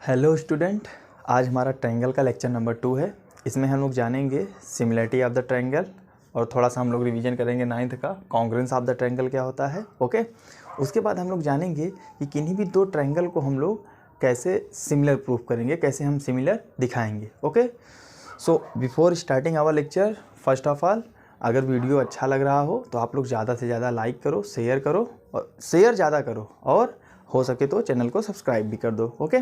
Hello student, आज हमारा triangle का लेक्चर नंबर 2 है। इसमें हम लोग जानेंगे सिमिलरिटी ऑफ द ट्रायंगल और थोड़ा सा हम लोग रिवीजन करेंगे 9th का कॉन्ग्रुएंस ऑफ द ट्रायंगल क्या होता है। ओके, उसके बाद हम लोग जानेंगे कि किन्हीं भी दो ट्रायंगल को हम लोग कैसे सिमिलर प्रूफ करेंगे, कैसे हम सिमिलर दिखाएंगे। Okay, so before starting our lecture, first of all अगर वीडियो अच्छा लग रहा हो तो आप लोग ज़्यादा से ज़्यादा लाइक करो, शेयर करो और शेयर ज़्यादा करो और हो सके तो चैनल को सब्सक्राइब भी कर दो। ओके,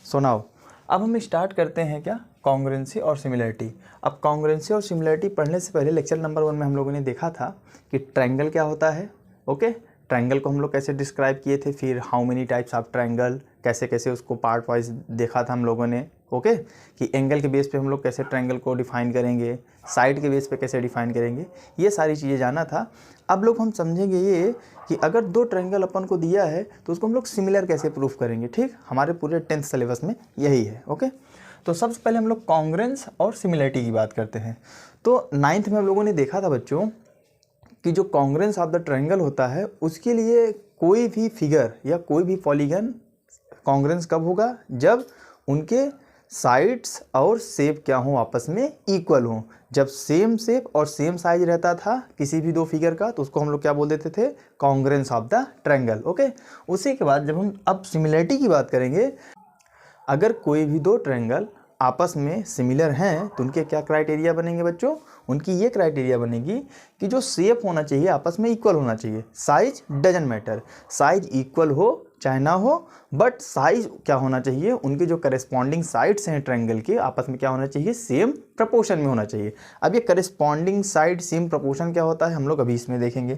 सो नाउ अब हम स्टार्ट करते हैं क्या, कॉन्ग्रुएंसी और सिमिलरिटी। अब कॉन्ग्रुएंसी और सिमिलरिटी पढ़ने से पहले लेक्चर नंबर 1 में हम लोगों ने देखा था कि ट्रायंगल क्या होता है। ओके, ट्रायंगल को हम लोग कैसे डिस्क्राइब किए थे, फिर how many types of triangle, कैसे कैसे उसको पार्ट वाइज देखा था हम लोगों ने। ओके, कि एंगल के बेस पे हम लोग कैसे ट्रायंगल को डिफाइन करेंगे, साइड के बेस पे कैसे डिफाइन करेंगे, ये सारी चीज़ें जाना था। अब लोग हम समझेंगे ये कि अगर दो ट्रायंगल अपन को दिया है तो उसको हम लोग सिमिलर कैसे प्रूफ करेंगे। ठीक, हमारे पूरे 10th सिलेबस में यही है। ओके, तो सबसे पहले हम लोग कॉन्ग्रुएंस और सिमिलरिटी की बात करते हैं। तो 9th में हम लोगों ने देखा था बच्चों कि जो कॉन्ग्रुएंस ऑफ द ट्रायंगल होता है उसके लिए कोई भी फिगर या कोई भी पॉलीगन कॉन्ग्रुएंस कब होगा, जब उनके साइड्स और शेप क्या हो, आपस में इक्वल हो। जब सेम शेप और सेम साइज रहता था किसी भी दो फिगर का तो उसको हम लोग क्या बोल देते थे, congruence of the triangle. Okay, उसी के बाद जब हम अब सिमिलरिटी की बात करेंगे, अगर कोई भी दो ट्रायंगल आपस में सिमिलर हैं तो उनके क्या क्राइटेरिया बनेंगे बच्चों, उनकी ये क्राइटेरिया बनेगी कि जो शेप होना चाहिए आपस में इक्वल होना चाहिए। Size doesn't matter, size equal हो चाहे ना हो, बट साइज क्या होना चाहिए, उनके जो करस्पॉन्डिंग साइड्स हैं ट्रायंगल के आपस में क्या होना चाहिए, सेम प्रपोर्शन में होना चाहिए। अब ये करस्पॉन्डिंग साइड सेम प्रपोर्शन क्या होता है हम लोग अभी इसमें देखेंगे।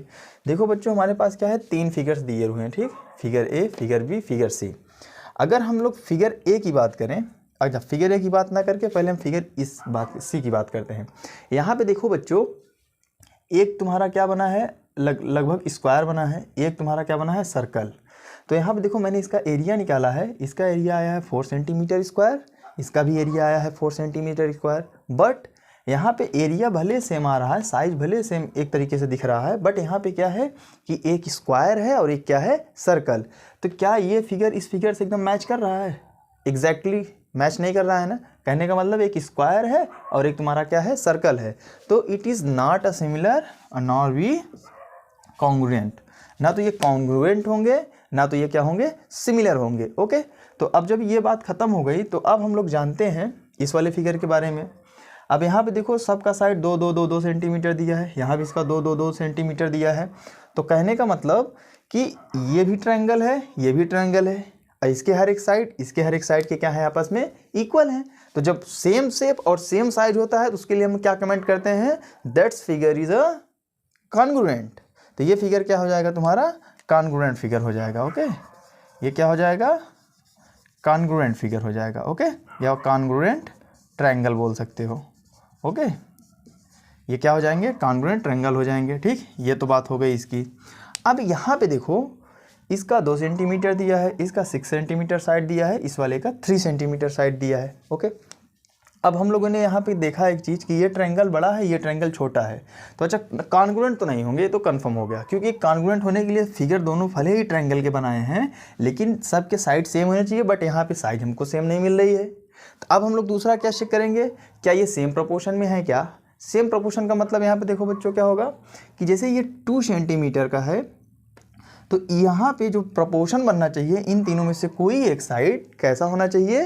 देखो बच्चों, हमारे पास क्या है, 3 फिगर्स दिए हुए हैं। ठीक, figure A, figure B, figure C. अगर हम लोग फिगर ए की बात करें, अच्छा फिगर ए की बात ना करके पहले हम फिगर इस बात सी की बात करते हैं। यहाँ पे देखो बच्चों, एक तुम्हारा क्या बना है, लगभग स्क्वायर बना है, एक तुम्हारा क्या बना है, सर्कल। तो यहाँ पे देखो मैंने इसका एरिया निकाला है, इसका एरिया आया है 4 सेंटीमीटर स्क्वायर, इसका भी एरिया आया है 4 सेंटीमीटर स्क्वायर। बट यहाँ पे एरिया भले सेम आ रहा है, साइज भले सेम एक तरीके से दिख रहा है, बट यहाँ पे क्या है कि एक स्क्वायर है और एक क्या है, सर्कल। तो क्या ये फिगर इस फिगर से एकदम मैच कर रहा है? एग्जैक्टली मैच नहीं कर रहा है ना। कहने का मतलब एक स्क्वायर है और एक तुम्हारा क्या है, सर्कल है। तो it is not a similar nor be congruent. ना तो ये कॉन्ग्रुएंट होंगे ना तो ये क्या होंगे, सिमिलर होंगे। ओके, तो अब जब ये बात खत्म हो गई तो अब हम लोग जानते हैं इस वाले फिगर के बारे में। अब यहाँ पे देखो सबका साइड 2 सेंटीमीटर दिया है, यहाँ भी इसका 2 सेंटीमीटर दिया है। तो कहने का मतलब कि ये भी ट्रायंगल है, ये भी ट्रायंगल है, इसके हर एक साइड इसके हर एक साइड के क्या है, आपस में इक्वल है। तो जब सेम शेप और सेम साइज होता है तो उसके लिए हम क्या कमेंट करते हैं, that's figure is a congruent. तो ये फिगर क्या हो जाएगा, तुम्हारा कॉन्ग्रुएंट फिगर हो जाएगा। ओके, ये क्या हो जाएगा, कॉन्ग्रुएंट फिगर हो जाएगा। ओके, या कॉन्ग्रुएंट ट्रायंगल बोल सकते हो। ओके, ये क्या हो जाएंगे, कॉन्ग्रुएंट ट्रायंगल हो जाएंगे। ठीक, ये तो बात हो गई इसकी। अब यहाँ पे देखो, इसका 2 सेंटीमीटर दिया है, इसका 6 सेंटीमीटर साइड दिया है, इस वाले का 3 सेंटीमीटर साइड दिया है। ओके, अब हम लोगों ने यहाँ पे देखा एक चीज़ कि ये ट्रायंगल बड़ा है, ये ट्रायंगल छोटा है। तो अच्छा कॉन्ग्रुएंट तो नहीं होंगे, ये तो कंफर्म हो गया, क्योंकि कॉन्ग्रुएंट होने के लिए फिगर दोनों भले ही ट्रायंगल के बनाए हैं लेकिन सबके साइड सेम होने चाहिए, बट यहाँ पे साइड हमको सेम नहीं मिल रही है। तो अब हम लोग दूसरा क्या चेक करेंगे, क्या ये सेम प्रपोर्शन में है क्या। सेम प्रपोर्शन का मतलब यहाँ पे देखो बच्चों क्या होगा कि जैसे ये 2 सेंटीमीटर का है तो यहाँ पे जो प्रपोर्शन बनना चाहिए इन तीनों में से कोई एक साइड कैसा होना चाहिए,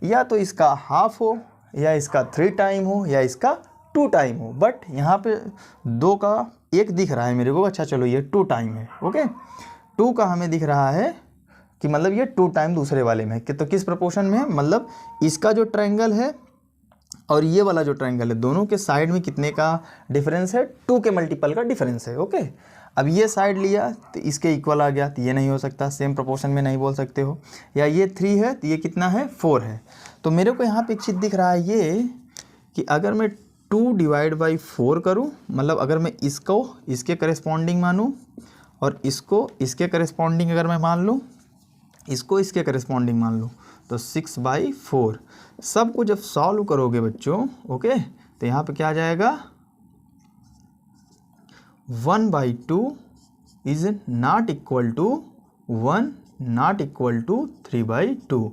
या तो इसका हाफ हो, या इसका 3 टाइम हो, या इसका 2 टाइम हो। बट यहाँ पे 2 का 1 दिख रहा है मेरे को, अच्छा चलो ये 2 टाइम है। ओके, 2 का हमें दिख रहा है कि मतलब ये 2 टाइम दूसरे वाले में है। तो किस प्रपोर्शन में है, मतलब इसका जो ट्रायंगल है और ये वाला जो ट्रायंगल है दोनों के साइड में कितने का डिफरेंस है, 2 के मल्टीपल का डिफरेंस है। ओके, अब ये साइड लिया तो इसके इक्वल आ गया, तो ये नहीं हो सकता, सेम प्रोपोर्शन में नहीं बोल सकते हो। या ये 3 है तो ये कितना है, 4 है। तो मेरे को यहाँ पे एक चीज़ दिख रहा है ये कि अगर मैं 2 डिवाइड बाई 4 करूँ, मतलब अगर मैं इसको इसके करस्पॉन्डिंग मानूँ और इसको इसके करस्पॉन्डिंग अगर मैं मान लूँ, इसको इसके करस्पॉन्डिंग मान लूँ, तो 6/4 सबको जब सॉल्व करोगे बच्चों, ओके, तो यहाँ पे क्या आ जाएगा, 1/2 is not equal to 1 not equal to 3/2।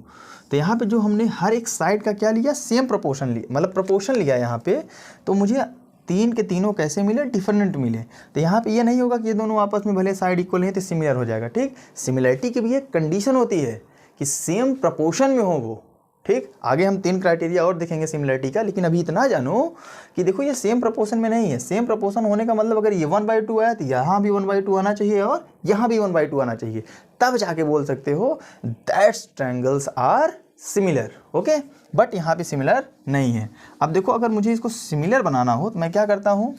तो यहाँ पे जो हमने हर एक साइड का क्या लिया, सेम प्रोपोर्शन लिया, मतलब प्रोपोर्शन लिया यहाँ पे। तो मुझे तीन के तीनों कैसे मिले, डिफरेंट मिले। तो यहाँ पे ये नहीं होगा कि ये दोनों आपस में भले साइड इक्वल हैं तो सिमिलर हो जाएगा, ठीक। सिमिलरिटी की भी एक कंडीशन होती है कि सेम प्रोपोर्शन में हो वो, ठीक। आगे हम 3 क्राइटेरिया और देखेंगे सिमिलरिटी का, लेकिन अभी इतना जानो कि देखो ये सेम प्रोपोर्शन में नहीं है। सेम प्रोपोर्शन होने का मतलब अगर ये 1/2 आया तो यहाँ भी 1/2 आना चाहिए और यहाँ भी 1/2 आना चाहिए, तब जाके बोल सकते हो that's triangles are similar, okay. But यहाँ पे सिमिलर नहीं है। अब देखो अगर मुझे इसको सिमिलर बनाना हो तो मैं क्या करता हूँ,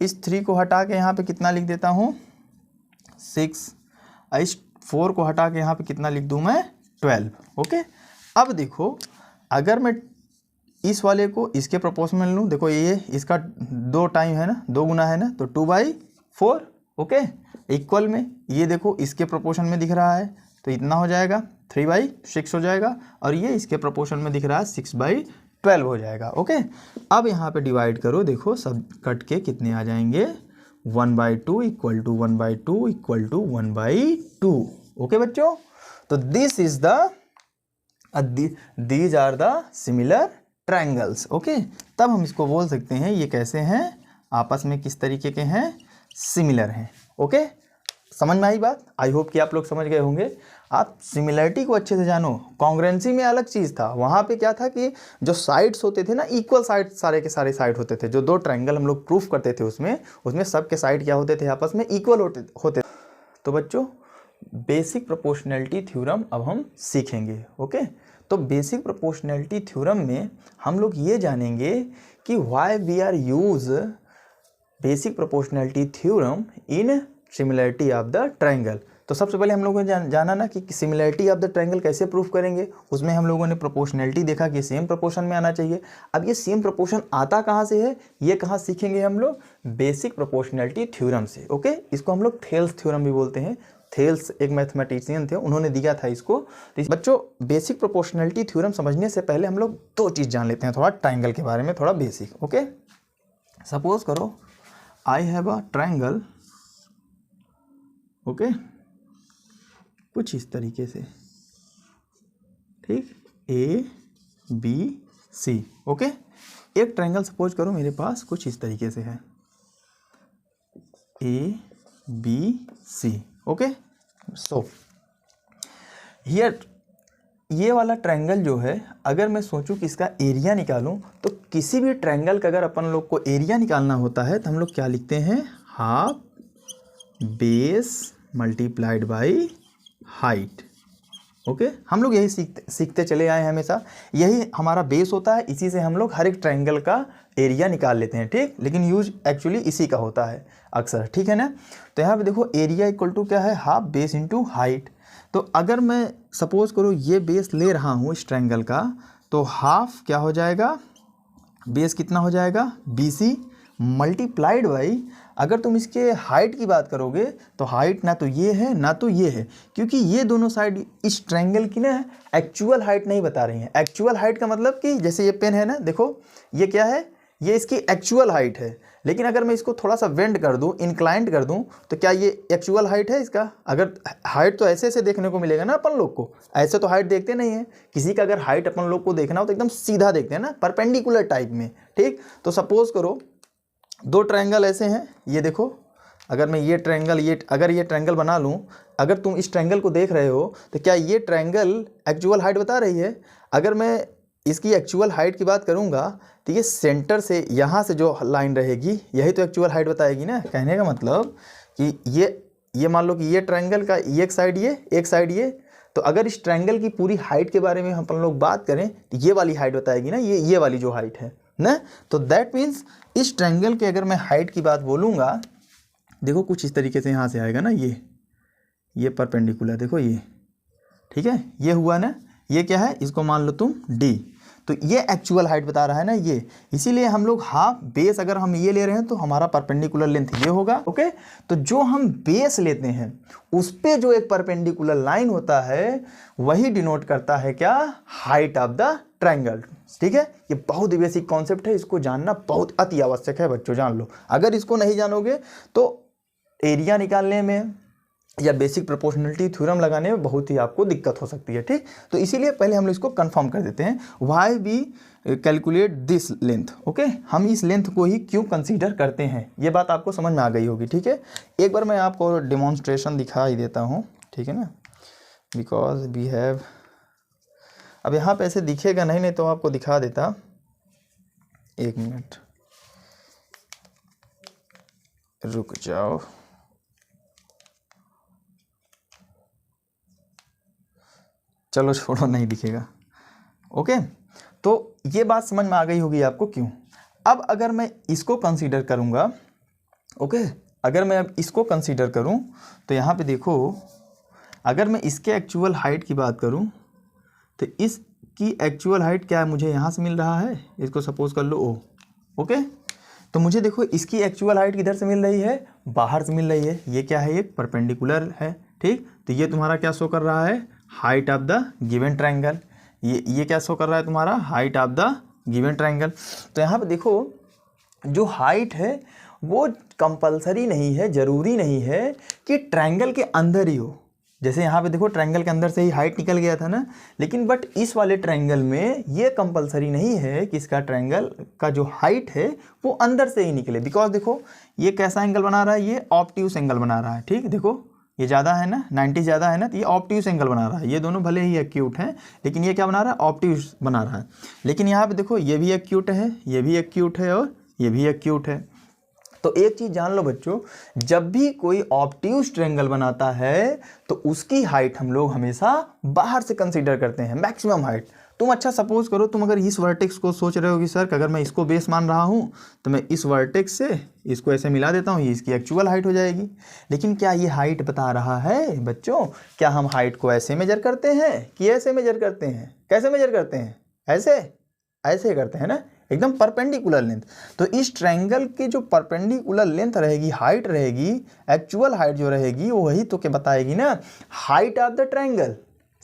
इस 3 को हटा के यहाँ पे कितना लिख देता हूँ 6, इस 4 को हटा के यहाँ पे कितना लिख दूँ मैं 12, ओके। अब देखो अगर मैं इस वाले को इसके प्रोपोर्शनल लूँ, देखो ये इसका 2 टाइम है ना, 2 गुना है ना, तो 2/4, ओके। इक्वल में ये देखो इसके प्रोपोर्शन में दिख रहा है तो इतना हो जाएगा 3/6 हो जाएगा, और ये इसके प्रोपोर्शन में दिख रहा है 6/12 हो जाएगा, ओके। अब यहाँ पे डिवाइड करो, देखो सब कट के कितने आ जाएंगे, 1/2 equal to 1/2 equal to 1/2, okay बच्चों। तो this is these are the similar triangles, okay. तब हम इसको बोल सकते हैं ये कैसे हैं, आपस में किस तरीके के हैं, सिमिलर हैं, ओके। समझ में आई बात, आई होप कि आप लोग समझ गए होंगे। आप सिमिलरिटी को अच्छे से जानो। कॉन्ग्रुएंसी में अलग चीज़ था, वहाँ पे क्या था कि जो साइड्स होते थे ना, इक्वल साइड सारे के सारे साइड होते थे। जो 2 ट्रायंगल हम लोग प्रूफ करते थे उसमें सब के साइड क्या होते थे, आपस में इक्वल होते। तो बच्चों बेसिक प्रोपोर्शनैलिटी थ्योरम अब हम सीखेंगे, ओके। तो बेसिक प्रोपोर्शनैलिटी थ्योरम में हम लोग ये जानेंगे कि why we are use basic proportionality theorem in similarity of the triangle. तो सबसे पहले हम लोगों ने जाना ना कि सिमिलरिटी ऑफ द ट्रायंगल कैसे प्रूफ करेंगे। उसमें हम लोगों ने प्रोपोर्शनैलिटी देखा कि सेम प्रोपोर्शन में आना चाहिए। अब ये सेम प्रोपोर्शन आता कहाँ से है, ये कहाँ सीखेंगे हम लोग, बेसिक प्रोपोर्शनैलिटी थ्योरम से, ओके। इसको हम लोग थेल्स थ्योरम भी बोलते हैं। थेल्स एक मैथमेटिशियन थे, उन्होंने दिया था इसको। तो बच्चों बेसिक प्रोपोर्शनैलिटी थ्योरम समझने से पहले हम लोग 2 चीज़ जान लेते हैं थोड़ा ट्रायंगल के बारे में, थोड़ा बेसिक, ओके। सपोज करो I have a triangle, okay, कुछ इस तरीके से, ठीक, ABC, ओके। एक ट्रायंगल सपोज करो मेरे पास कुछ इस तरीके से है, ABC, ओके। सो हियर ये वाला ट्रायंगल जो है, अगर मैं सोचूं कि इसका एरिया निकालूं, तो किसी भी ट्रायंगल का अगर अपन लोग को एरिया निकालना होता है तो हम लोग क्या लिखते हैं, half base multiplied by height, okay. हम लोग यही सीखते चले आए हैं हमेशा, यही हमारा बेस होता है, इसी से हम लोग हर एक ट्रायंगल का एरिया निकाल लेते हैं, ठीक। लेकिन यूज एक्चुअली इसी का होता है अक्सर, ठीक है ना। तो यहाँ पे देखो एरिया इक्वल टू क्या है, हाफ बेस इंटू हाइट। तो अगर मैं सपोज करो ये बेस ले रहा हूँ इस ट्रायंगल का, तो हाफ क्या हो जाएगा, बेस कितना हो जाएगा BC मल्टीप्लाइड बाई, अगर तुम इसके हाइट की बात करोगे तो हाइट ना तो ये है ना तो ये है, क्योंकि ये दोनों साइड इस ट्रायंगल की ना एक्चुअल हाइट नहीं बता रही हैं। एक्चुअल हाइट का मतलब कि जैसे ये पेन है ना, देखो ये क्या है, ये इसकी एक्चुअल हाइट है। लेकिन अगर मैं इसको थोड़ा सा वेंड कर दूं, इंक्लाइंड कर दूं, तो क्या ये एक्चुअल हाइट है इसका। अगर हाइट तो ऐसे देखने को मिलेगा ना अपन लोग को, ऐसे तो हाइट देखते नहीं है किसी का। अगर हाइट अपन लोग को देखना हो तो एकदम सीधा देखते हैं ना, परपेंडिकुलर टाइप में, ठीक। तो सपोज करो 2 ट्रायंगल ऐसे हैं, ये देखो, अगर मैं ये ट्रायंगल अगर ये ट्रायंगल बना लूँ, अगर तुम इस ट्रायंगल को देख रहे हो तो क्या ये ट्रायंगल एक्चुअल हाइट बता रही है। अगर मैं इसकी एक्चुअल हाइट की बात करूँगा तो ये सेंटर से यहाँ से जो लाइन रहेगी यही तो एक्चुअल हाइट बताएगी ना। कहने का मतलब कि ये मान लो कि ये ट्रायंगल का एक साइड ये, तो अगर इस ट्रायंगल की पूरी हाइट के बारे में हम लोग बात करें तो ये वाली हाइट बताएगी ना, ये वाली जो हाइट है ना। तो दैट मीन्स इस ट्रायंगल के अगर मैं हाइट की बात बोलूँगा, देखो कुछ इस तरीके से यहाँ से आएगा ना, ये परपेंडिकुलर, देखो ये, ठीक है, ये हुआ ना, ये क्या है, इसको मान लो तुम D, तो ये एक्चुअल हाइट बता रहा है ना ये। इसीलिए हम लोग हाफ बेस अगर हम ये ले रहे हैं तो हमारा परपेंडिकुलर लेंथ ये होगा, ओके। तो जो हम बेस लेते हैं उस पे जो एक परपेंडिकुलर लाइन होता है वही डिनोट करता है क्या, हाइट ऑफ द ट्रायंगल, ठीक है। ये बहुत ही बेसिक कॉन्सेप्ट है, इसको जानना बहुत अति आवश्यक है बच्चों, जान लो। अगर इसको नहीं जानोगे तो एरिया निकालने में, या बेसिक प्रोपोर्शनलिटी थ्योरम लगाने में बहुत ही आपको दिक्कत हो सकती है, ठीक। तो इसीलिए पहले हम लोग इसको कंफर्म कर देते हैं, why we calculate this length, okay. हम इस लेंथ को ही क्यों कंसीडर करते हैं, ये बात आपको समझ में आ गई होगी, ठीक है। एक बार मैं आपको डेमोन्स्ट्रेशन दिखा ही देता हूँ, ठीक है ना, बिकॉज वी हैव, अब यहाँ पे ऐसे दिखेगा नहीं तो आपको दिखा देता, एक मिनट रुक जाओ। चलो छोड़ो, नहीं दिखेगा, ओके। तो ये बात समझ में आ गई होगी आपको क्यों। अब अगर मैं इसको कंसीडर करूँगा, ओके, अगर मैं अब इसको कंसीडर करूँ तो यहाँ पे देखो, अगर मैं इसके एक्चुअल हाइट की बात करूँ तो इसकी एक्चुअल हाइट क्या है, मुझे यहाँ से मिल रहा है, इसको सपोज कर लो ओ, ओके। तो मुझे देखो इसकी एक्चुअल हाइट किधर से मिल रही है, बाहर से मिल रही है, ये क्या है, एक परपेंडिकुलर है, ठीक। तो ये तुम्हारा क्या शो कर रहा है, height of the given triangle, ये क्या शो कर रहा है तुम्हारा, height of the given triangle. तो यहाँ पे देखो जो हाइट है वो कंपलसरी नहीं है, ज़रूरी नहीं है कि ट्रायंगल के अंदर ही हो। जैसे यहाँ पे देखो ट्रायंगल के अंदर से ही हाइट निकल गया था ना, लेकिन बट इस वाले ट्रायंगल में ये कंपलसरी नहीं है कि इसका ट्रायंगल का जो हाइट है वो अंदर से ही निकले। बिकॉज देखो ये कैसा एंगल बना रहा है, ये ऑब्ट्यूस एंगल बना रहा है, ठीक। देखो ये ज़्यादा है ना, 90 ज़्यादा है ना, तो ये ऑब्ट्यूस एंगल बना रहा है। ये दोनों भले ही एक्यूट हैं, लेकिन ये क्या बना रहा है, ऑब्ट्यूस बना रहा है। लेकिन यहाँ पे देखो ये भी एक्यूट है, ये भी एक्यूट है और ये भी एक्यूट है। तो एक चीज़ जान लो बच्चों, जब भी कोई ऑब्ट्यूस ट्रायंगल बनाता है तो उसकी हाइट हम लोग हमेशा बाहर से कंसीडर करते हैं, मैक्सिमम हाइट। तुम अच्छा सपोज करो, तुम अगर इस वर्टेक्स को सोच रहे हो कि सर अगर मैं इसको बेस मान रहा हूँ तो मैं इस वर्टेक्स से इसको ऐसे मिला देता हूँ, ये इसकी एक्चुअल हाइट हो जाएगी। लेकिन क्या ये हाइट बता रहा है बच्चों, क्या हम हाइट को ऐसे मेजर करते हैं कि ऐसे मेजर करते हैं, कैसे मेजर करते हैं, ऐसे ऐसे करते हैं ना, एकदम परपेंडिकुलर लेंथ। तो इस ट्रायंगल की जो परपेंडिकुलर लेंथ रहेगी, हाइट रहेगी, एक्चुअल हाइट जो रहेगी वही तो क्या बताएगी ना, हाइट ऑफ द ट्रायंगल।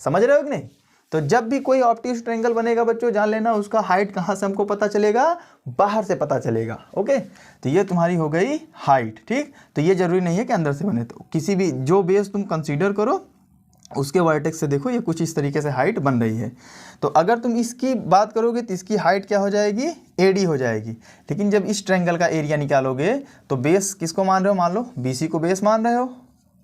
समझ रहे हो कि नहीं। तो जब भी कोई ऑब्ट्यूस ट्रायंगल बनेगा बच्चों, जान लेना उसका हाइट कहाँ से हमको पता चलेगा, बाहर से पता चलेगा, ओके। तो ये तुम्हारी हो गई हाइट, ठीक। तो ये जरूरी नहीं है कि अंदर से बने, तो किसी भी जो बेस तुम कंसीडर करो उसके वर्टेक्स से देखो ये कुछ इस तरीके से हाइट बन रही है। तो अगर तुम इसकी बात करोगे तो इसकी हाइट क्या हो जाएगी, AD हो जाएगी। लेकिन जब इस ट्रायंगल का एरिया निकालोगे तो बेस किसको मान रहे हो, मान लो BC को बेस मान रहे हो,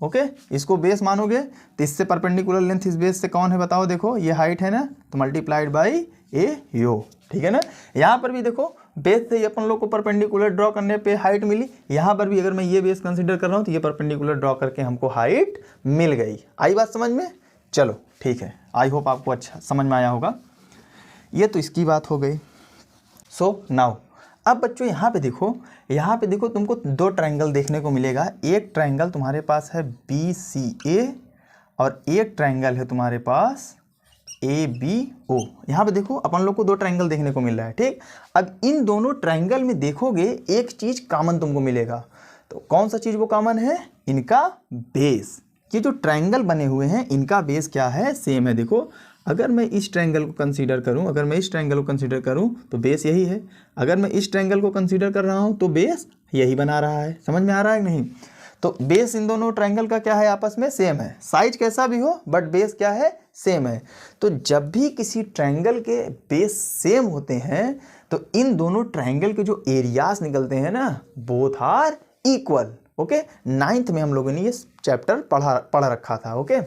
ओके। इसको बेस मानोगे तो इससे परपेंडिकुलर लेंथ इस बेस से कौन है बताओ, देखो ये हाइट है ना, तो मल्टीप्लाइड बाई AO, ठीक है ना। यहाँ पर भी देखो बेस से ही अपन लोग को परपेंडिकुलर ड्रॉ करने पे हाइट मिली, यहाँ पर भी अगर मैं ये बेस कंसीडर कर रहा हूँ तो ये परपेंडिकुलर ड्रॉ करके हमको हाइट मिल गई। आई बात समझ में, चलो ठीक है, आई होप आपको अच्छा समझ में आया होगा। ये तो इसकी बात हो गई। सो नाउ अब बच्चों यहाँ पे देखो तुमको दो ट्रायंगल देखने को मिलेगा। एक ट्रायंगल तुम्हारे पास है BCA और एक ट्रायंगल है तुम्हारे पास ABO। यहाँ पे देखो अपन लोग को दो ट्रायंगल देखने को मिल रहा है, ठीक। अब इन दोनों ट्रायंगल में देखोगे एक चीज कॉमन तुमको मिलेगा, तो कौन सा चीज वो कॉमन है, इनका बेस। ये जो ट्रायंगल बने हुए हैं इनका बेस क्या है, सेम है। देखो अगर मैं इस ट्रायंगल को कंसीडर करूं, तो बेस यही है। अगर मैं इस ट्रायंगल को कंसीडर कर रहा हूं तो बेस यही बना रहा है। समझ में आ रहा है कि नहीं। तो बेस इन दोनों ट्रायंगल का क्या है, आपस में सेम है। साइज कैसा भी हो बट बेस क्या है, सेम है। तो जब भी किसी ट्रायंगल के बेस सेम होते हैं तो इन दोनों ट्रायंगल के जो एरियाज निकलते हैं ना, both are equal, okay. 9th में हम लोगों ने ये चैप्टर पढ़ रखा था, ओके।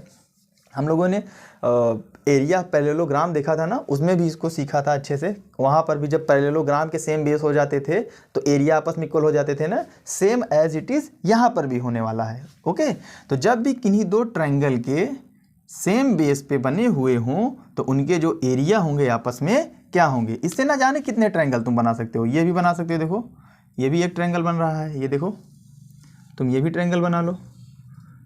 हम लोगों ने एरिया पैरेललोग्राम देखा था ना, उसमें भी इसको सीखा था अच्छे से। वहाँ पर भी जब पैरेललोग्राम के सेम बेस हो जाते थे तो एरिया आपस में इक्वल हो जाते थे ना, सेम एज इट इज़ यहाँ पर भी होने वाला है, ओके। तो जब भी किन्हीं दो ट्रायंगल के सेम बेस पे बने हुए हों तो उनके जो एरिया होंगे आपस में क्या होंगे, इससे ना जाने कितने ट्रायंगल तुम बना सकते हो। ये भी बना सकते हो, देखो ये भी एक ट्रायंगल बन रहा है, ये देखो तुम ये भी ट्रायंगल बना लो,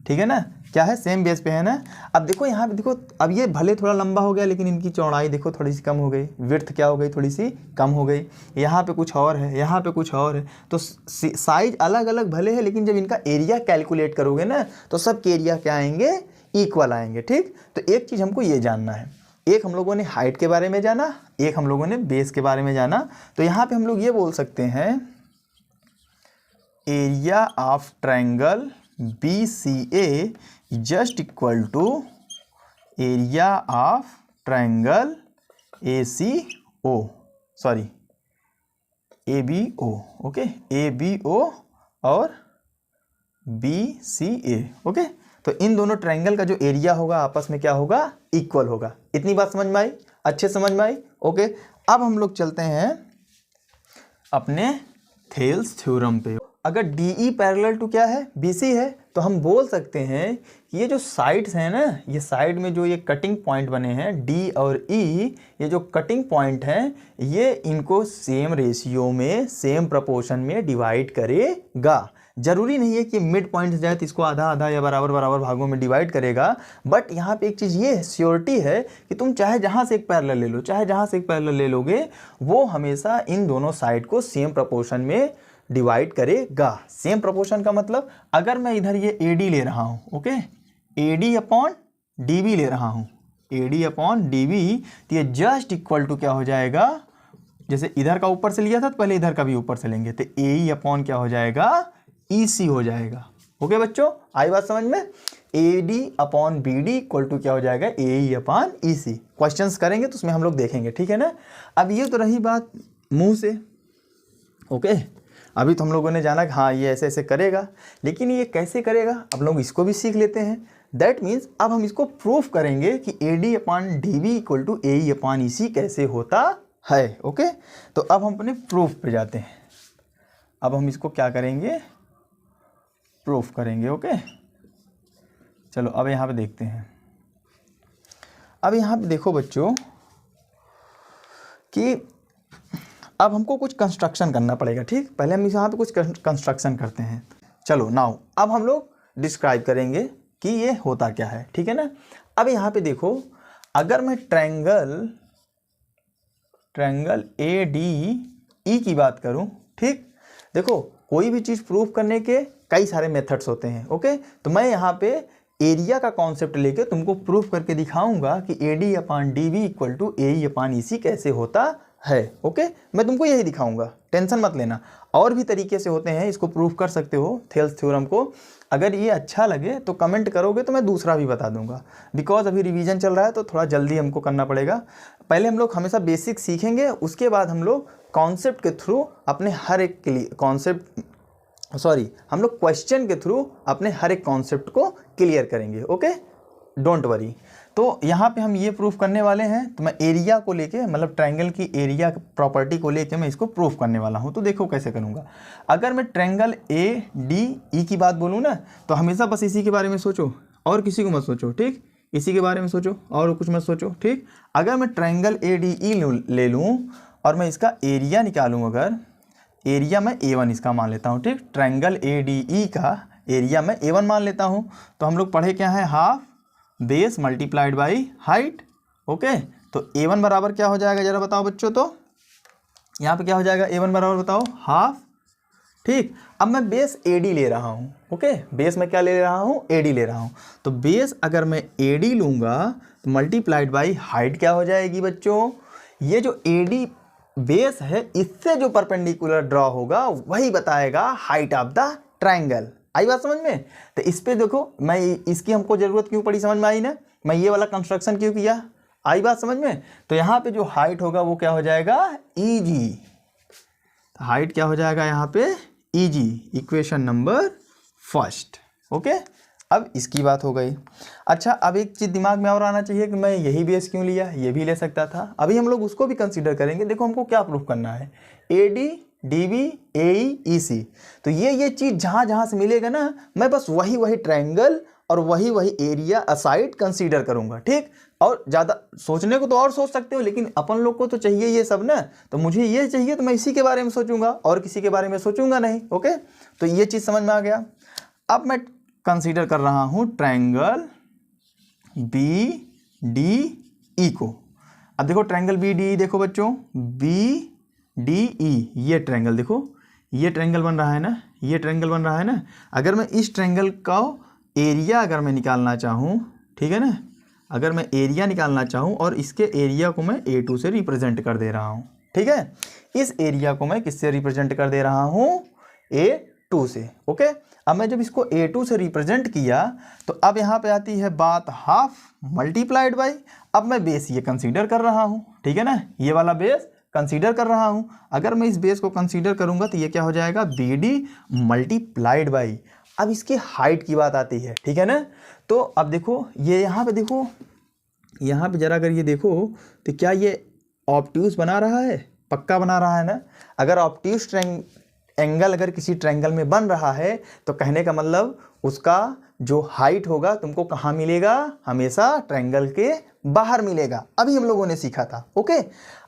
ठीक है ना। क्या है, सेम बेस पे है ना। अब देखो यहाँ पे देखो, अब ये भले थोड़ा लंबा हो गया लेकिन इनकी चौड़ाई देखो थोड़ी सी कम हो गई, विड्थ क्या हो गई, थोड़ी सी कम हो गई। यहाँ पे कुछ और है, यहाँ पे कुछ और है। तो साइज अलग अलग भले है लेकिन जब इनका एरिया कैलकुलेट करोगे ना तो सब के एरिया क्या आएंगे, इक्वल आएंगे, ठीक। तो एक चीज़ हमको ये जानना है, एक हम लोगों ने हाइट के बारे में जाना, एक हम लोगों ने बेस के बारे में जाना। तो यहाँ पे हम लोग ये बोल सकते हैं area of triangle BCA just equal to area of triangle ACO, sorry ABO, okay, ABO और BCA, ओके। तो इन दोनों ट्रायंगल का जो एरिया होगा आपस में क्या होगा, इक्वल होगा। इतनी बात समझ में आई, अच्छे समझ में आई, ओके। अब हम लोग चलते हैं अपने थेल्स थ्योरम पे। अगर DE पैरेलल टू क्या है, BC है, तो हम बोल सकते हैं कि ये जो साइड्स हैं ना, ये साइड में जो ये कटिंग पॉइंट बने हैं D और E, ये जो कटिंग पॉइंट हैं, ये इनको सेम रेशियो में, सेम प्रपोर्शन में डिवाइड करेगा। जरूरी नहीं है कि मिड पॉइंट जाए तो इसको आधा आधा या बराबर बराबर भागों में डिवाइड करेगा, बट यहाँ पे एक चीज़ ये श्योरिटी है कि तुम चाहे जहाँ से एक पैरेलल ले लो, चाहे जहाँ से एक पैरेलल ले लोगे, वो हमेशा इन दोनों साइड को सेम प्रपोर्शन में डिवाइड करेगा। सेम प्रोपोर्शन का मतलब अगर मैं इधर ये AD ले रहा हूँ, ओके, AD अपॉन DB ले रहा हूँ, AD अपॉन DB, तो ये जस्ट इक्वल टू क्या हो जाएगा, जैसे इधर का ऊपर से लिया था तो पहले इधर का भी ऊपर से लेंगे, तो AE अपॉन क्या हो जाएगा, EC हो जाएगा। ओके बच्चों, आई बात समझ में। AD upon BD equal to क्या हो जाएगा, AE अपॉन EC। क्वेश्चंस करेंगे तो उसमें हम लोग देखेंगे, ठीक है ना। अब ये तो रही बात मुंह से, ओके। अभी तो हम लोगों ने जाना कि हाँ ये ऐसे ऐसे करेगा, लेकिन ये कैसे करेगा अब लोग इसको भी सीख लेते हैं। दैट मीन्स अब हम इसको प्रूफ करेंगे कि AD upon DB equal to AE upon EC कैसे होता है, ओके। तो अब हम अपने प्रूफ पे जाते हैं। अब हम इसको क्या करेंगे, प्रूफ करेंगे, ओके। चलो अब यहाँ पे देखते हैं। अब यहाँ पे देखो बच्चों कि अब हमको कुछ कंस्ट्रक्शन करना पड़ेगा, ठीक। पहले हम यहाँ पे कुछ कंस्ट्रक्शन करते हैं। चलो नाउ अब हम लोग डिस्क्राइब करेंगे कि ये होता क्या है, ठीक है ना। अब यहाँ पे देखो, अगर मैं ट्रायंगल ADE की बात करूँ, ठीक। देखो कोई भी चीज़ प्रूफ करने के कई सारे मेथड्स होते हैं, ओके। तो मैं यहाँ पे एरिया का कॉन्सेप्ट लेके तुमको प्रूफ करके दिखाऊंगा कि AD upon DB equal to AE upon EC कैसे होता है, ओके। मैं तुमको यही दिखाऊंगा, टेंशन मत लेना। और भी तरीके से होते हैं, इसको प्रूफ कर सकते हो थेल्स थ्योरम को। अगर ये अच्छा लगे तो कमेंट करोगे तो मैं दूसरा भी बता दूंगा, बिकॉज अभी रिवीजन चल रहा है तो थोड़ा जल्दी हमको करना पड़ेगा। पहले हम लोग हमेशा बेसिक सीखेंगे, उसके बाद हम लोग कॉन्सेप्ट के थ्रू अपने हर एक के लिए हम लोग क्वेश्चन के थ्रू अपने हर एक कॉन्सेप्ट को क्लियर करेंगे, ओके, डोंट वरी। तो यहाँ पे हम ये प्रूफ करने वाले हैं, तो मैं एरिया को लेके, मतलब ट्रायंगल की एरिया प्रॉपर्टी को लेके मैं इसको प्रूफ करने वाला हूँ। तो देखो कैसे करूँगा। अगर मैं ट्रायंगल ADE की बात बोलूँ ना, तो हमेशा बस इसी के बारे में सोचो और किसी को मत सोचो, ठीक। इसी के बारे में सोचो और कुछ मत सोचो, ठीक। अगर मैं ट्रायंगल ADE ले लूँ और मैं इसका एरिया निकालूँ, अगर एरिया मैं A1 इसका मान लेता हूँ, ठीक। ट्रायंगल ADE का एरिया मैं A1 मान लेता हूँ। तो हम लोग पढ़े क्या है, half base multiplied by height, okay. तो A1 बराबर क्या हो जाएगा, जरा बताओ बच्चों। तो यहाँ पे क्या हो जाएगा, A1 बराबर बताओ हाफ, ठीक। अब मैं बेस AD ले रहा हूँ, ओके। बेस में क्या ले रहा हूँ, AD ले रहा हूँ। तो बेस अगर मैं AD लूँगा तो मल्टीप्लाइड बाई हाइट क्या हो जाएगी बच्चों, ये जो AD बेस है इससे जो परपेंडिकुलर ड्रॉ होगा वही बताएगा हाइट ऑफ द ट्रायंगल। आई बात समझ में। तो इस पे देखो, मैं इसकी हमको ज़रूरत क्यों पड़ी, समझ में आई ना। मैं ये वाला कंस्ट्रक्शन क्यों किया, आई बात समझ में। तो यहाँ पे जो हाइट होगा वो क्या हो जाएगा, EG। हाइट क्या हो जाएगा यहाँ पे, EG, equation number first, okay. अब इसकी बात हो गई। अच्छा, अब एक चीज़ दिमाग में और आना चाहिए कि मैं यही बेस क्यों लिया, ये भी ले सकता था। अभी हम लोग उसको भी कंसीडर करेंगे। देखो हमको क्या प्रूफ करना है, AD DB AE EC। तो ये चीज़ जहाँ जहाँ से मिलेगा ना, मैं बस वही ट्रायंगल और वही एरिया असाइड कंसीडर करूँगा, ठीक। और ज़्यादा सोचने को तो और सोच सकते हो, लेकिन अपन लोग को तो चाहिए ये सब ना। तो मुझे ये चाहिए तो मैं इसी के बारे में सोचूंगा और किसी के बारे में सोचूंगा नहीं, ओके। तो ये चीज़ समझ में आ गया। अब मैं कंसीडर कर रहा हूँ ट्रायंगल BDE को। अब देखो ट्रायंगल BDE देखो बच्चों, BDE ये ट्रायंगल देखो, ये ट्रायंगल बन रहा है ना, ये ट्रायंगल बन रहा है ना। अगर मैं इस ट्रायंगल का एरिया अगर मैं निकालना चाहूँ, ठीक है ना, अगर मैं एरिया निकालना चाहूँ और इसके एरिया को मैं A2 से रिप्रेजेंट कर दे रहा हूँ, ठीक है। इस एरिया को मैं किससे रिप्रेजेंट कर दे रहा हूँ, A2 2 से। ओके, अब मैं जब इसको A2 से रिप्रेजेंट किया तो अब यहाँ पे आती है बात हाफ मल्टीप्लाइड बाई, अब मैं बेस ये कंसीडर कर रहा हूँ, ठीक है ना, ये वाला बेस कंसीडर कर रहा हूँ। अगर मैं इस बेस को कंसीडर करूँगा तो ये क्या हो जाएगा, BD मल्टीप्लाइड बाई। अब इसकी हाइट की बात आती है, ठीक है ना। तो अब देखो ये यहाँ पे देखो, यहाँ पे जरा अगर ये देखो तो क्या ये ऑब्ट्यूज बना रहा है, पक्का बना रहा है ना। अगर ऑब्ट्यूज एंगल अगर किसी ट्रायंगल में बन रहा है तो कहने का मतलब उसका जो हाइट होगा तुमको कहाँ मिलेगा, हमेशा ट्रायंगल के बाहर मिलेगा। अभी हम लोगों ने सीखा था। ओके,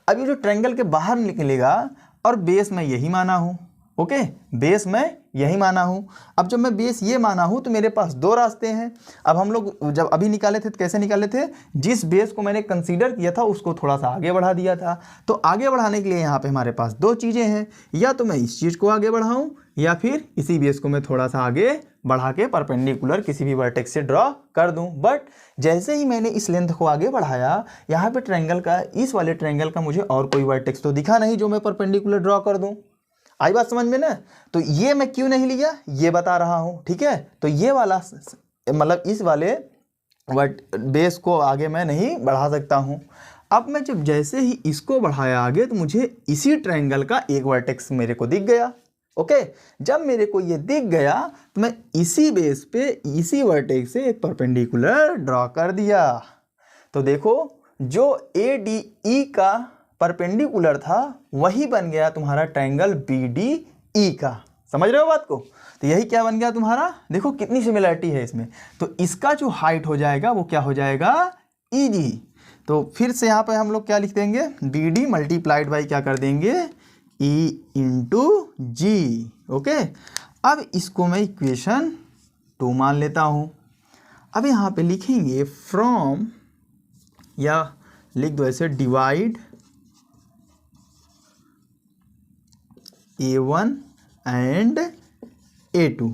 अब ये जो ट्रायंगल के बाहर निकलेगा और बेस मैं यही माना हूँ। ओके, बेस मैं यही माना हूँ। अब जब मैं बेस ये माना हूँ तो मेरे पास 2 रास्ते हैं। अब हम लोग जब अभी निकाले थे तो कैसे निकाले थे, जिस बेस को मैंने कंसीडर किया था उसको थोड़ा सा आगे बढ़ा दिया था। तो आगे बढ़ाने के लिए यहाँ पे हमारे पास 2 चीज़ें हैं, या तो मैं इस चीज़ को आगे बढ़ाऊँ या फिर इसी बेस को मैं थोड़ा सा आगे बढ़ा के परपेंडिकुलर किसी भी वर्टेक्स से ड्रॉ कर दूं। बट जैसे ही मैंने इस लेंथ को आगे बढ़ाया, यहाँ पे ट्रायंगल का, इस वाले ट्रायंगल का मुझे और कोई वर्टेक्स तो दिखा नहीं जो मैं परपेंडिकुलर ड्रॉ कर दूं। आई बात समझ में ना। तो ये मैं क्यों नहीं लिया ये बता रहा हूँ, ठीक है। तो ये वाला मतलब इस वाले बेस को आगे मैं नहीं बढ़ा सकता हूँ। अब मैं जब जैसे ही इसको बढ़ाया आगे तो मुझे इसी ट्रायंगल का एक वर्टेक्स मेरे को दिख गया। ओके, जब मेरे को ये दिख गया तो मैं इसी बेस पे इसी वर्टेक्स से एक परपेंडिकुलर ड्रॉ कर दिया। तो देखो जो ADE का परपेंडिकुलर था वही बन गया तुम्हारा ट्रायंगल BDE का। समझ रहे हो बात को। तो यही क्या बन गया तुम्हारा, देखो कितनी सिमिलरिटी है इसमें। तो इसका जो हाइट हो जाएगा वो क्या हो जाएगा, EG। तो फिर से यहाँ पे हम लोग क्या लिख देंगे, BD मल्टीप्लाइड बाई क्या कर देंगे, E इंटू G। ओके, अब इसको मैं इक्वेशन 2 मान लेता हूँ। अब यहाँ पे लिखेंगे फ्रॉम, या लिख दो ऐसे, डिवाइड A1 एंड A2।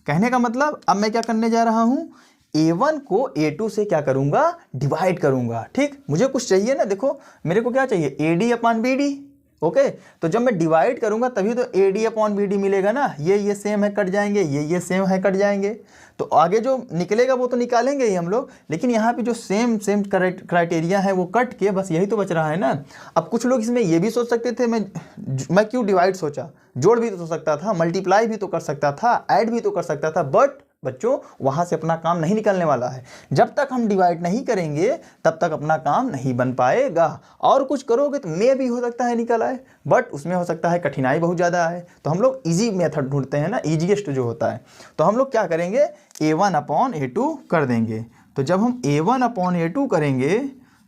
कहने का मतलब अब मैं क्या करने जा रहा हूँ, A1 को A2 से क्या करूँगा, डिवाइड करूँगा। ठीक, मुझे कुछ चाहिए ना, देखो मेरे को क्या चाहिए, AD अपॉन BD। ओके, तो जब मैं डिवाइड करूंगा तभी तो AD अपॉन BD मिलेगा ना। ये सेम है कट जाएंगे, ये सेम है कट जाएंगे, तो आगे जो निकलेगा वो तो निकालेंगे ही हम लोग, लेकिन यहाँ पे जो सेम क्राइटेरिया है वो कट के बस यही तो बच रहा है ना। अब कुछ लोग इसमें ये भी सोच सकते थे, मैं क्यों डिवाइड सोचा, जोड़ भी तो हो सकता था, मल्टीप्लाई भी तो कर सकता था, ऐड भी तो कर सकता था। बट बच्चों वहां से अपना काम नहीं निकलने वाला है। जब तक हम डिवाइड नहीं करेंगे तब तक अपना काम नहीं बन पाएगा। और कुछ करोगे तो मे भी हो सकता है निकल आए, बट उसमें हो सकता है कठिनाई बहुत ज़्यादा है। तो हम लोग इजी मेथड ढूंढते हैं ना, ईजीएस्ट जो होता है। तो हम लोग क्या करेंगे, A1 अपॉन A2 कर देंगे। तो जब हम A1 अपॉन A2 करेंगे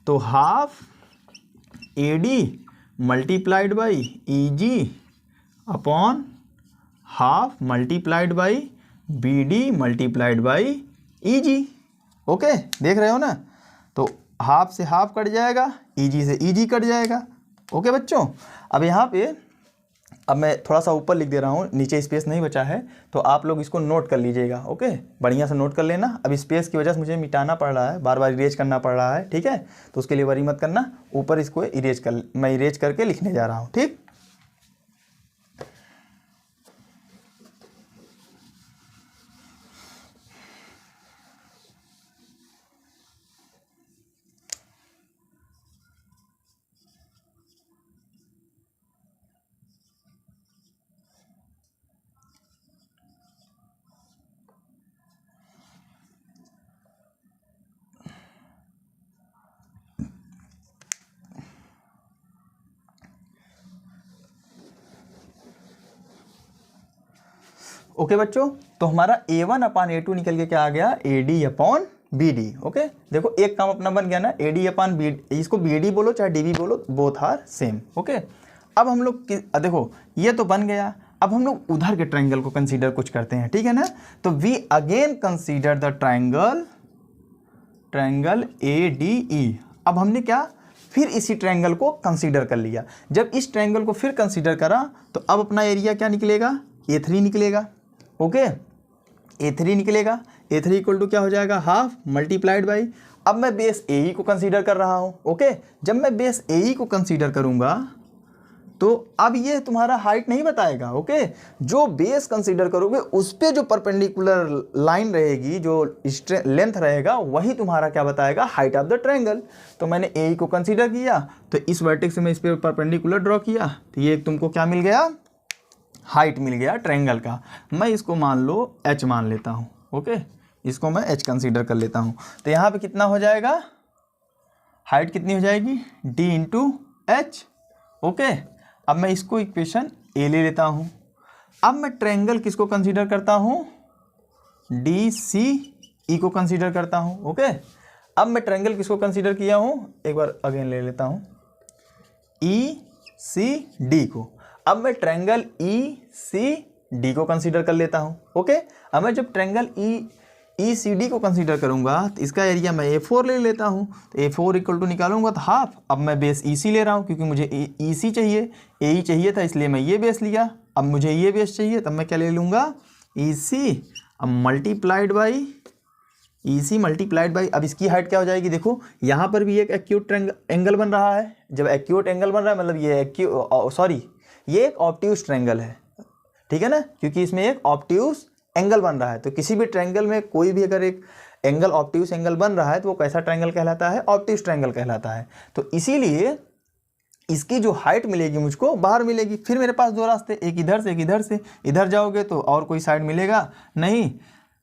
तो half AD multiplied by EG upon half multiplied by BD multiplied by EG। Okay, देख रहे हो ना। तो हाफ से हाफ कट जाएगा, EG से EG कट जाएगा। ओके बच्चों, अब यहाँ पे अब मैं थोड़ा सा ऊपर लिख दे रहा हूँ, नीचे स्पेस नहीं बचा है, तो आप लोग इसको नोट कर लीजिएगा। ओके, बढ़िया से नोट कर लेना। अब स्पेस की वजह से मुझे मिटाना पड़ रहा है, बार बार इरेज करना पड़ रहा है, ठीक है। तो उसके लिए वरी मत करना, ऊपर इसको मैं इरेज करके लिखने जा रहा हूँ। ठीक, ओके बच्चों, तो हमारा A1 अपॉन A2 निकल के क्या आ गया, AD अपॉन BD। ओके, देखो एक काम अपना बन गया ना, AD अपॉन BD, इसको BD बोलो चाहे DB बोलो, बोथ आर सेम। ओके, अब हम लोग देखो ये तो बन गया। अब हम लोग उधर के ट्रायंगल को कंसीडर कुछ करते हैं, ठीक है ना। तो we again consider the triangle ADE। अब हमने क्या, फिर इसी ट्रायंगल को कंसीडर कर लिया। जब इस ट्रायंगल को फिर कंसीडर करा तो अब अपना एरिया क्या निकलेगा, A3 निकलेगा। ओके, A3 निकलेगा। A3 इक्वल टू क्या हो जाएगा, हाफ मल्टीप्लाइड बाई, अब मैं बेस AE को कंसीडर कर रहा हूँ। ओके, जब मैं बेस AE को कंसीडर करूँगा तो अब ये तुम्हारा हाइट नहीं बताएगा। ओके, जो बेस कंसीडर करोगे उस पे जो परपेंडिकुलर लाइन रहेगी, जो लेंथ रहेगा, वही तुम्हारा क्या बताएगा, हाइट ऑफ द ट्रायंगल। तो मैंने ए को कंसीडर किया, तो इस वर्टेक्स से मैं इस पे परपेंडिकुलर ड्रॉ किया, तो ये तुमको क्या मिल गया, हाइट मिल गया ट्रायंगल का। मैं इसको मान लो h मान लेता हूँ। ओके, इसको मैं h कंसीडर कर लेता हूँ। तो यहाँ पे कितना हो जाएगा, हाइट कितनी हो जाएगी, d इंटू एच। ओके, अब मैं इसको इक्वेशन ए ले लेता हूँ। अब मैं ट्रायंगल किसको कंसीडर करता हूँ, डी सी ई को कंसीडर करता हूँ। ओके, अब मैं ट्रायंगल किसको कंसीडर किया हूँ, एक बार अगेन ले लेता हूँ, ई सी डी को। अब मैं ट्रायंगल ई सी डी को कंसीडर कर लेता हूँ। ओके, अब मैं जब ट्रायंगल ई सी डी को कंसीडर करूँगा तो इसका एरिया मैं A4 ले लेता हूँ। तो A4 इक्वल टू निकालूंगा तो हाफ। अब मैं बेस EC ले रहा हूँ क्योंकि मुझे EC चाहिए, AE चाहिए था, इसलिए मैं ये बेस लिया। अब मुझे ये बेस चाहिए, तब मैं क्या ले लूँगा, EC। अब multiplied by EC multiplied by, अब इसकी हाइट क्या हो जाएगी, देखो यहाँ पर भी एक एक्यूट एंगल बन रहा है। जब एक्यूट एंगल बन रहा है मतलब ये ये एक ऑब्ट्यूज ट्रायंगल है, ठीक है ना, क्योंकि इसमें एक ऑब्ट्यूज एंगल बन रहा है। तो किसी भी ट्रायंगल में कोई भी अगर एक एंगल ऑब्ट्यूज एंगल बन रहा है तो वो कैसा ट्रायंगल कहलाता है, ऑब्ट्यूज ट्रायंगल कहलाता है। तो इसीलिए इसकी जो हाइट मिलेगी मुझको बाहर मिलेगी। फिर मेरे पास दो रास्ते, एक इधर से एक इधर से। इधर जाओगे तो और कोई साइड मिलेगा नहीं,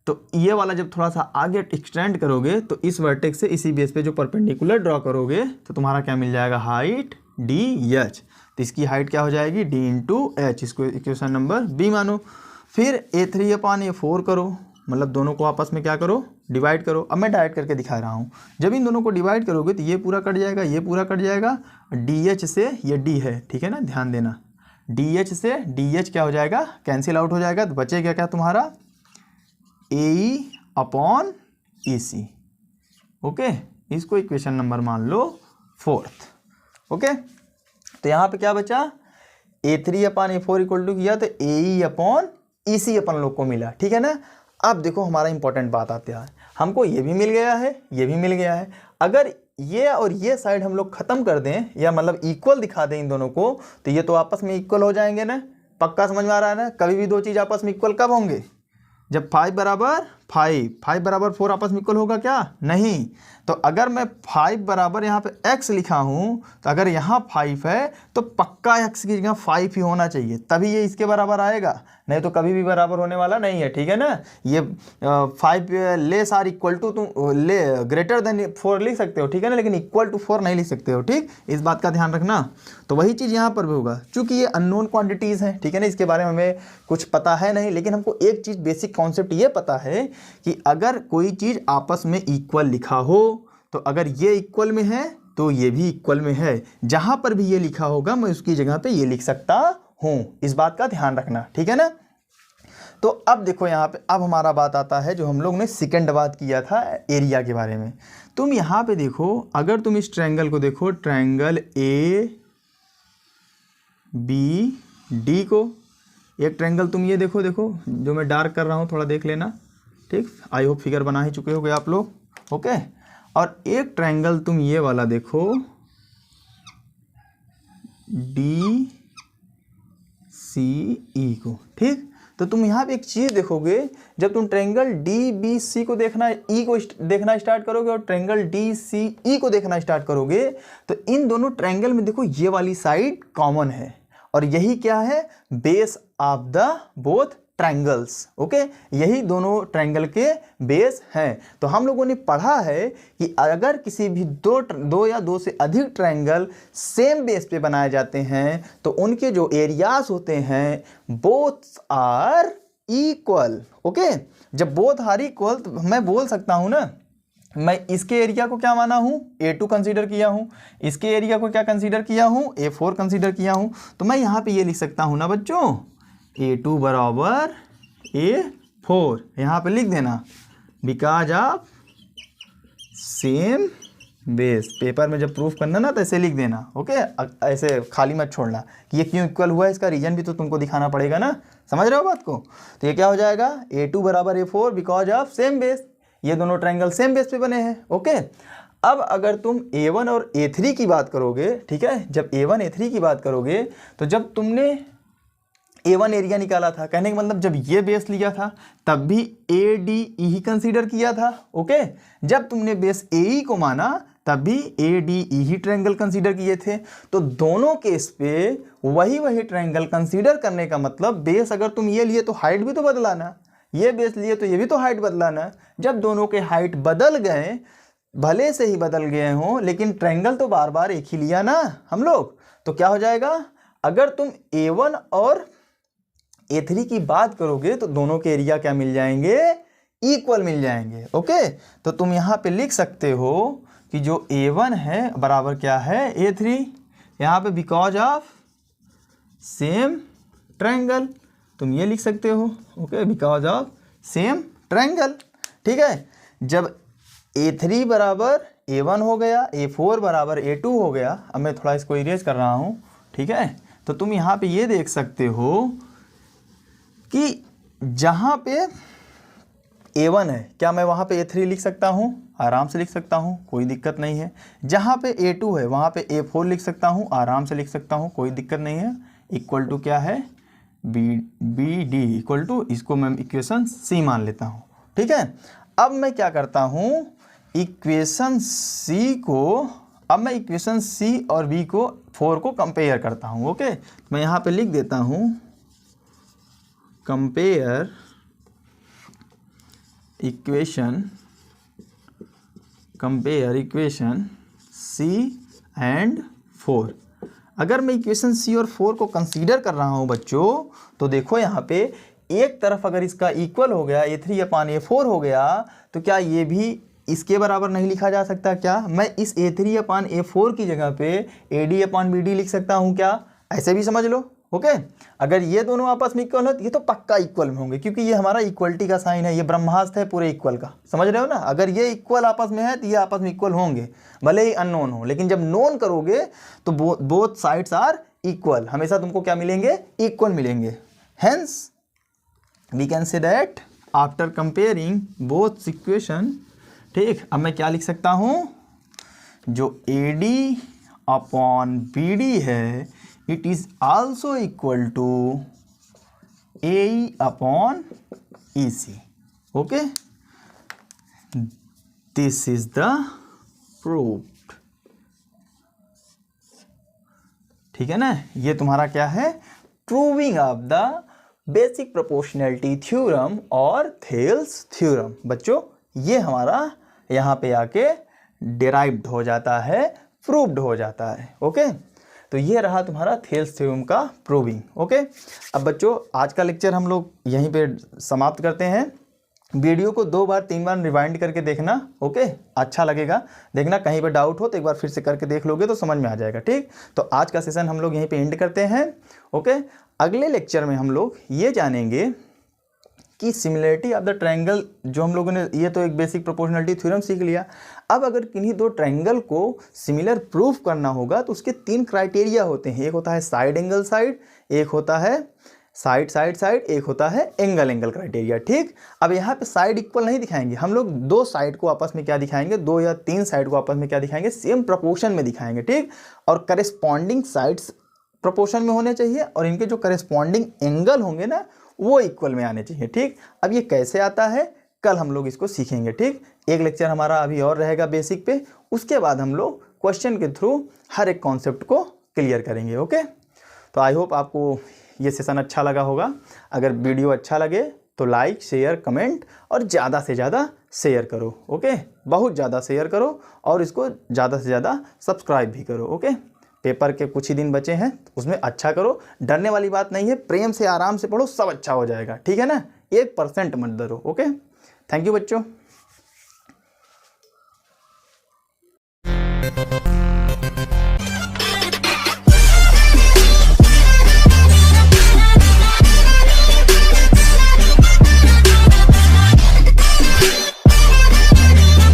तो ये वाला जब थोड़ा सा आगे एक्सटेंड करोगे तो इस वर्टेक्स से इसी बेस पे जो परपेंडिकुलर ड्रॉ करोगे तो तुम्हारा क्या मिल जाएगा, हाइट डी एच। तो इसकी हाइट क्या हो जाएगी, डी इंटू एच। इसको इक्वेशन नंबर बी मानो। फिर A3/A4 करो, मतलब दोनों को आपस में क्या करो, डिवाइड करो। अब मैं डाइट करके दिखा रहा हूँ। जब इन दोनों को डिवाइड करोगे तो ये पूरा कट जाएगा, ये पूरा कट जाएगा। DH से ये D है, ठीक है ना, ध्यान देना। DH से DH क्या हो जाएगा, कैंसिल आउट हो जाएगा। तो बचेगा क्या तुम्हारा, AE/EC। ओके, इसको इक्वेशन नंबर मान लो 4th। ओके, तो यहाँ पे क्या बचा, A3/A4 इक्वल टू किया तो AE/EC अपन लोग को मिला, ठीक है ना। अब देखो हमारा इंपॉर्टेंट बात आती है, हमको ये भी मिल गया है, ये भी मिल गया है। अगर ये और ये साइड हम लोग खत्म कर दें या मतलब इक्वल दिखा दें इन दोनों को, तो ये तो आपस में इक्वल हो जाएंगे ना। पक्का समझ में आ रहा है ना। कभी भी दो चीज़ आपस में इक्वल कब होंगे, जब 5 बराबर 5, 5 बराबर 4 आपस में इक्वल होगा क्या, नहीं। तो अगर मैं 5 बराबर यहाँ पे x लिखा हूँ, तो अगर यहाँ 5 है तो पक्का x की जगह 5 ही होना चाहिए, तभी ये इसके बराबर आएगा, नहीं तो कभी भी बराबर होने वाला नहीं है, ठीक है ना। ये 5 लेस आर इक्वल टू, तुम ले ग्रेटर देन 4 लिख सकते हो, ठीक है ना, लेकिन इक्वल टू 4 नहीं लिख सकते हो, ठीक। इस बात का ध्यान रखना। तो वही चीज़ यहाँ पर भी होगा, चूँकि ये अननोन क्वान्टिटीज़ हैं, ठीक है ना, इसके बारे में हमें कुछ पता है नहीं, लेकिन हमको एक चीज़ बेसिक कॉन्सेप्ट ये पता है कि अगर कोई चीज़ आपस में इक्वल लिखा हो, तो अगर ये इक्वल में है तो ये भी इक्वल में है। जहाँ पर भी ये लिखा होगा मैं उसकी जगह पे ये लिख सकता हूँ, इस बात का ध्यान रखना, ठीक है ना। तो अब देखो यहाँ पे, अब हमारा बात आता है जो हम लोग ने सेकंड बात किया था एरिया के बारे में। तुम यहाँ पे देखो, अगर तुम इस ट्रायंगल को देखो, ट्रायंगल ABD को, एक ट्रायंगल तुम ये देखो, देखो जो मैं डार्क कर रहा हूँ थोड़ा देख लेना, ठीक। आई होप फिगर बना ही चुके होगे आप लोग। ओके, और एक ट्रायंगल तुम ये वाला देखो, DCE को, ठीक। तो तुम यहाँ पे एक चीज़ देखोगे, जब तुम ट्रायंगल DBC को देखना, E को देखना स्टार्ट करोगे और ट्रायंगल DCE को देखना स्टार्ट करोगे, तो इन दोनों ट्रायंगल में देखो ये वाली साइड कॉमन है, और यही क्या है, base of the both triangles. Okay, यही दोनों ट्रायंगल के बेस हैं। तो हम लोगों ने पढ़ा है कि अगर किसी भी दो या दो से अधिक ट्रायंगल सेम बेस पे बनाए जाते हैं तो उनके जो एरियाज होते हैं बोथ आर इक्वल। ओके, जब बोथ आर इक्वल तो मैं बोल सकता हूं ना, मैं इसके एरिया को क्या माना हूँ, A2 कंसीडर किया हूँ, इसके एरिया को क्या कंसीडर किया हूँ, A4 कंसीडर किया हूँ। तो मैं यहाँ पे ये लिख सकता हूँ ना बच्चों, A2 बराबर A4, यहाँ पे लिख देना, because of same base. Paper में जब प्रूफ करना ना तो ऐसे लिख देना। ओके, ऐसे खाली मत छोड़ना कि ये क्यों इक्वल हुआ है, इसका रीजन भी तो तुमको दिखाना पड़ेगा ना। समझ रहे हो बात को। तो ये क्या हो जाएगा, A2 बराबर A4 because of same base. ये दोनों ट्रायंगल सेम बेस पे बने हैं। ओके, अब अगर तुम A1 और A3 की बात करोगे, ठीक है, जब A1 A3 की बात करोगे तो जब तुमने A1 एरिया निकाला था, कहने का मतलब जब ये बेस लिया था तब भी ADE ही कंसीडर किया था, ओके। जब तुमने बेस AE को माना तब भी ADE ही ट्रायंगल कंसीडर किए थे। तो दोनों केस पे वही ट्रायंगल कंसीडर करने का मतलब बेस अगर तुम ये लिए तो हाइट भी तो बदलाना, ये बेस लिए तो ये भी तो हाइट बदलाना। जब दोनों के हाइट बदल गए, भले से ही बदल गए हों, लेकिन ट्रायंगल तो बार बार एक ही लिया ना हम लोग, तो क्या हो जाएगा, अगर तुम A1 और A3 की बात करोगे तो दोनों के एरिया क्या मिल जाएंगे, इक्वल मिल जाएंगे, ओके। तो तुम यहाँ पे लिख सकते हो कि जो A1 है बराबर क्या है A3, यहाँ पे बिकॉज ऑफ सेम ट्रायंगल, तुम ये लिख सकते हो, okay, because of same triangle, ठीक है। जब A3 बराबर A1 हो गया, A4 बराबर A2 हो गया, अब मैं थोड़ा इसको इरेज कर रहा हूँ, ठीक है। तो तुम यहाँ पे ये देख सकते हो कि जहाँ पे A1 है, क्या मैं वहाँ पे A3 लिख सकता हूँ, आराम से लिख सकता हूँ, कोई दिक्कत नहीं है। जहाँ पे A2 है वहाँ पे A4 लिख सकता हूँ, आराम से लिख सकता हूँ, कोई दिक्कत नहीं है। इक्वल टू क्या है, BD इक्वल टू, इसको मैं इक्वेशन C मान लेता हूँ, ठीक है। अब मैं क्या करता हूँ, इक्वेशन C और B को 4 को कंपेयर करता हूँ, ओके। मैं यहाँ पे लिख देता हूँ कंपेयर इक्वेशन C एंड 4। अगर मैं इक्वेशन C और 4 को कंसीडर कर रहा हूँ बच्चों, तो देखो यहाँ पे एक तरफ अगर इसका इक्वल हो गया, A3/A4 हो गया, तो क्या ये भी इसके बराबर नहीं लिखा जा सकता क्या? मैं इस A3/A4 की जगह पे AD/BD लिख सकता हूँ क्या? ऐसे भी समझ लो, ओके। अगर ये दोनों आपस में इक्वल हो तो ये तो पक्का इक्वल में होंगे, क्योंकि ये हमारा इक्वलिटी का साइन है, ये ब्रह्मास्त्र है पूरे इक्वल का, समझ रहे हो ना। अगर ये इक्वल आपस में है तो ये आपस में इक्वल होंगे, भले ही अननोन हो, लेकिन जब नोन करोगे तो बोथ साइड्स आर इक्वल, हमेशा तुमको क्या मिलेंगे, इक्वल मिलेंगे। Hence we can say that after comparing both equation, ठीक। अब मैं क्या लिख सकता हूँ, जो AD/BD है it is also equal to AE/EC, okay. This is the proofed, ठीक है ना। ये तुम्हारा क्या है, proving of the basic proportionality theorem और थेल्स थ्योरम। बच्चों ये हमारा यहाँ पे आके डिराइव्ड हो जाता है, प्रूव्ड हो जाता है, ओके। तो ये रहा तुम्हारा थेल्स थ्योरम का प्रूविंग, ओके। अब बच्चों आज का लेक्चर हम लोग यहीं पे समाप्त करते हैं। वीडियो को 2 बार 3 बार रिवाइंड करके देखना, ओके, अच्छा लगेगा। देखना कहीं पर डाउट हो तो एक बार फिर से करके देख लोगे तो समझ में आ जाएगा, ठीक। तो आज का सेशन हम लोग यहीं पे एंड करते हैं, ओके। अगले लेक्चर में हम लोग ये जानेंगे कि सिमिलरिटी ऑफ द ट्रायंगल, जो हम लोगों ने, ये तो एक बेसिक प्रोपोर्शनैलिटी थ्योरम सीख लिया। अब अगर किन्हीं दो ट्रायंगल को सिमिलर प्रूफ करना होगा तो उसके 3 क्राइटेरिया होते हैं। एक होता है साइड एंगल साइड, एक होता है साइड साइड साइड, एक होता है एंगल एंगल क्राइटेरिया, ठीक। अब यहाँ पे साइड इक्वल नहीं दिखाएंगे हम लोग, 2 साइड को आपस में क्या दिखाएंगे, 2 या 3 साइड को आपस में क्या दिखाएंगे, सेम प्रोपोर्शन में दिखाएंगे, ठीक। और करेस्पॉन्डिंग साइड्स प्रोपोर्शन में होने चाहिए और इनके जो करेस्पॉन्डिंग एंगल होंगे ना वो इक्वल में आने चाहिए, ठीक। अब ये कैसे आता है कल हम लोग इसको सीखेंगे, ठीक। एक लेक्चर हमारा अभी और रहेगा बेसिक पे, उसके बाद हम लोग क्वेश्चन के थ्रू हर एक कॉन्सेप्ट को क्लियर करेंगे, ओके। तो आई होप आपको ये सेशन अच्छा लगा होगा। अगर वीडियो अच्छा लगे तो लाइक शेयर कमेंट और ज़्यादा से ज़्यादा शेयर करो, ओके। बहुत ज़्यादा शेयर करो और इसको ज़्यादा से ज़्यादा सब्सक्राइब भी करो, ओके। पेपर के कुछ ही दिन बचे हैं, उसमें अच्छा करो, डरने वाली बात नहीं है, प्रेम से आराम से पढ़ो, सब अच्छा हो जाएगा, ठीक है ना। 1% मत डरो, ओके। थैंक यू बच्चों।